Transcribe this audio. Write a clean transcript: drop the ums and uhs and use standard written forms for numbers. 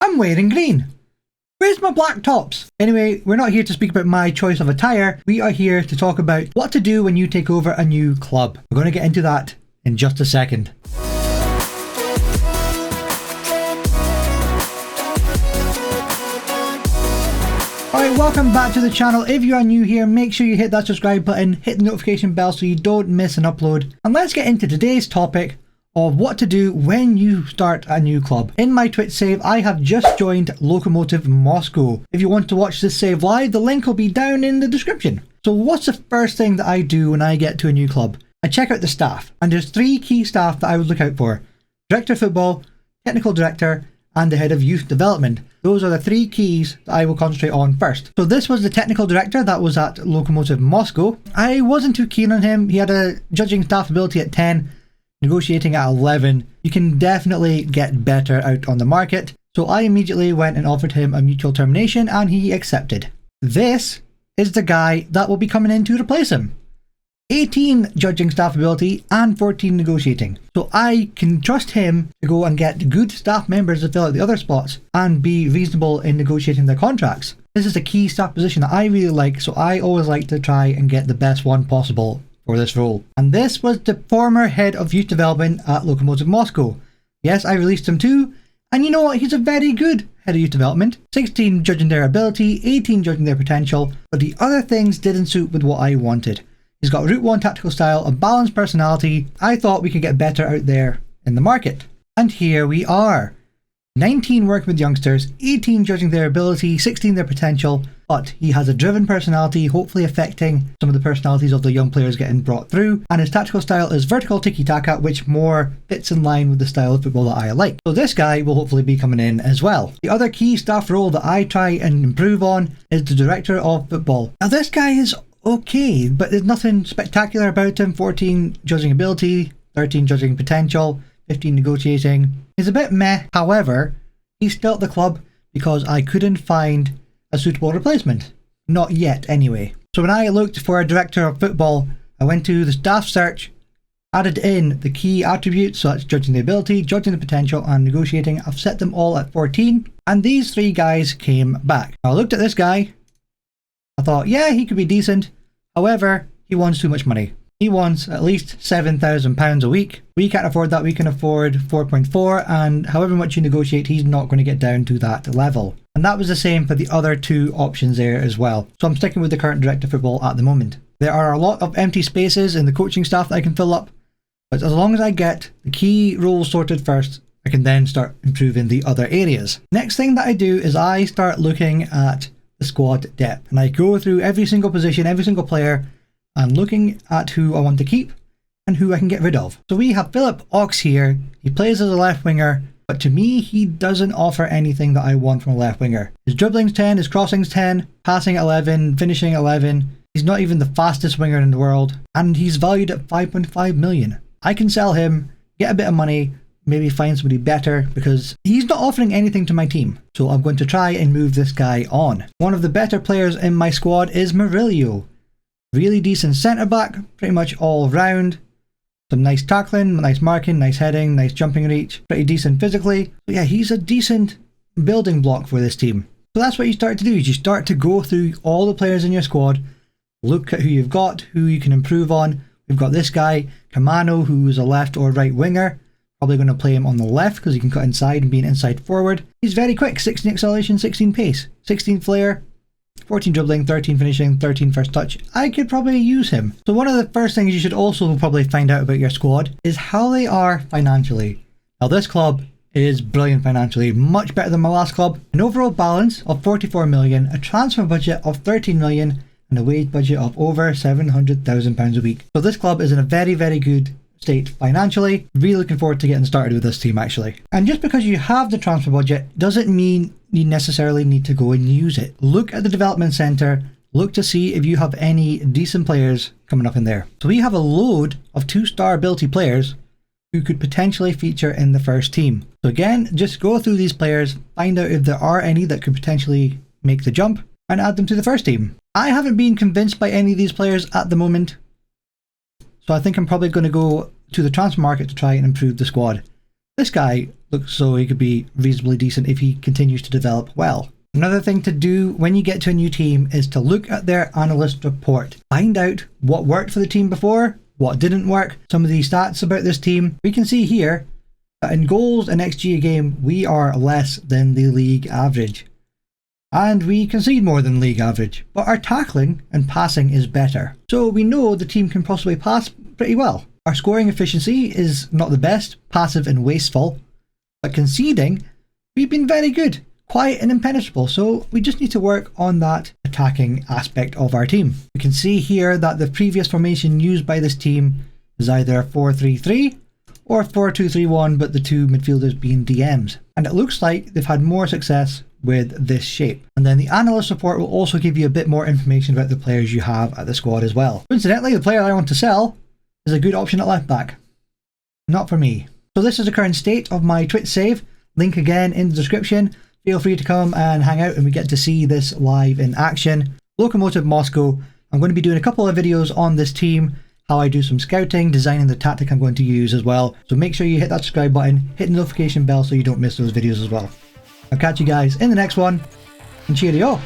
I'm wearing green. Where's my black tops? Anyway, we're not here to speak about my choice of attire. We are here to talk about what to do when you take over a new club. We're going to get into that in just a second. Alright, welcome back to the channel. If you are new here, make sure you hit that subscribe button, hit the notification bell so you don't miss an upload. And let's get into today's topic of what to do when you start a new club. In my Twitch save, I have just joined Lokomotiv Moscow. If you want to watch this save live, the link will be down in the description. So what's the first thing that I do when I get to a new club? I check out the staff, and there's 3 key staff that I would look out for. Director of Football, Technical Director, and the Head of Youth Development. Those are the 3 keys that I will concentrate on first. So this was the Technical Director that was at Lokomotiv Moscow. I wasn't too keen on him. He had a judging staff ability at 10, negotiating at 11. You can definitely get better out on the market. So I immediately went and offered him a mutual termination and he accepted. This is the guy that will be coming in to replace him. 18 judging staff ability and 14 negotiating. So I can trust him to go and get good staff members to fill out the other spots and be reasonable in negotiating their contracts. This is a key staff position that I really like, so I always like to try and get the best one possible for this role. And this was the former head of youth development at Lokomotiv Moscow. Yes, I released him too, and you know what, he's a very good head of youth development. 16 judging their ability, 18 judging their potential, but the other things didn't suit with what I wanted. He's got Route 1 tactical style, a balanced personality. I thought we could get better out there in the market. And here we are. 19 working with youngsters, 18 judging their ability, 16 their potential, but he has a driven personality, hopefully affecting some of the personalities of the young players getting brought through, and his tactical style is vertical tiki-taka, which more fits in line with the style of football that I like. So this guy will hopefully be coming in as well. The other key staff role that I try and improve on is the Director of Football. Now this guy is okay, but there's nothing spectacular about him. 14 judging ability, 13 judging potential, 15 negotiating. He's a bit meh. However, he's still at the club because I couldn't find a suitable replacement. Not yet anyway. So when I looked for a Director of Football, I went to the staff search, added in the key attributes, so that's judging the ability, judging the potential, and negotiating. I've set them all at 14, and these 3 guys came back. I looked at this guy, I thought, yeah, he could be decent. However, he wants too much money. He wants at least £7,000 a week. We can't afford that. We can afford 4.4, and however much you negotiate, he's not going to get down to that level. And that was the same for the other 2 options there as well. So I'm sticking with the current Director of Football at the moment. There are a lot of empty spaces in the coaching staff that I can fill up, but as long as I get the key roles sorted first, I can then start improving the other areas. Next thing that I do is I start looking at the squad depth, and I go through every single position, every single player, and looking at who I want to keep and who I can get rid of. So we have Philip Ox here. He plays as a left winger, but to me he doesn't offer anything that I want from a left winger. His dribbling's 10, his crossing's 10, passing 11, finishing 11. He's not even the fastest winger in the world, and he's valued at 5.5 million. I can sell him, get a bit of money, maybe find somebody better, because he's not offering anything to my team. So I'm going to try and move this guy on. One of the better players in my squad is Murillo. Really decent centre back, pretty much all round. Some nice tackling, nice marking, nice heading, nice jumping reach. Pretty decent physically. But yeah, he's a decent building block for this team. So that's what you start to do, is you start to go through all the players in your squad, look at who you've got, who you can improve on. We've got this guy, Kamano, who is a left or right winger. Probably going to play him on the left because he can cut inside and be an inside forward. He's very quick, 16 acceleration, 16 pace, 16 flair, 14 dribbling, 13 finishing, 13 first touch. I could probably use him. So one of the first things you should also probably find out about your squad is how they are financially. Now this club is brilliant financially, much better than my last club. An overall balance of 44 million, a transfer budget of 13 million, and a wage budget of over £700,000 a week. So this club is in a very, very good state financially. Really looking forward to getting started with this team actually. And just because you have the transfer budget doesn't mean you necessarily need to go and use it. Look at the development centre, look to see if you have any decent players coming up in there. So we have a load of 2-star ability players who could potentially feature in the first team. So again, just go through these players, find out if there are any that could potentially make the jump, and add them to the first team. I haven't been convinced by any of these players at the moment, so I think I'm probably going to go to the transfer market to try and improve the squad. This guy looks so he could be reasonably decent if he continues to develop well. Another thing to do when you get to a new team is to look at their analyst report. Find out what worked for the team before, what didn't work, some of the stats about this team. We can see here that in goals and XG a game, we are less than the league average. And we concede more than league average, but our tackling and passing is better. So we know the team can possibly pass pretty well. Our scoring efficiency is not the best, passive and wasteful, but conceding, we've been very good, quiet and impenetrable, so we just need to work on that attacking aspect of our team. We can see here that the previous formation used by this team is either 4-3-3 or 4-2-3-1, but the two midfielders being DMs. And it looks like they've had more success with this shape. And then the analyst report will also give you a bit more information about the players you have at the squad as well. Coincidentally, the player I want to sell is a good option at left back. Not for me. So this is the current state of my Twitch save. Link again in the description. Feel free to come and hang out and we get to see this live in action. Lokomotiv Moscow. I'm going to be doing a couple of videos on this team, how I do some scouting, designing the tactic I'm going to use as well. So make sure you hit that subscribe button, hit the notification bell so you don't miss those videos as well. I'll catch you guys in the next one, and cheerio!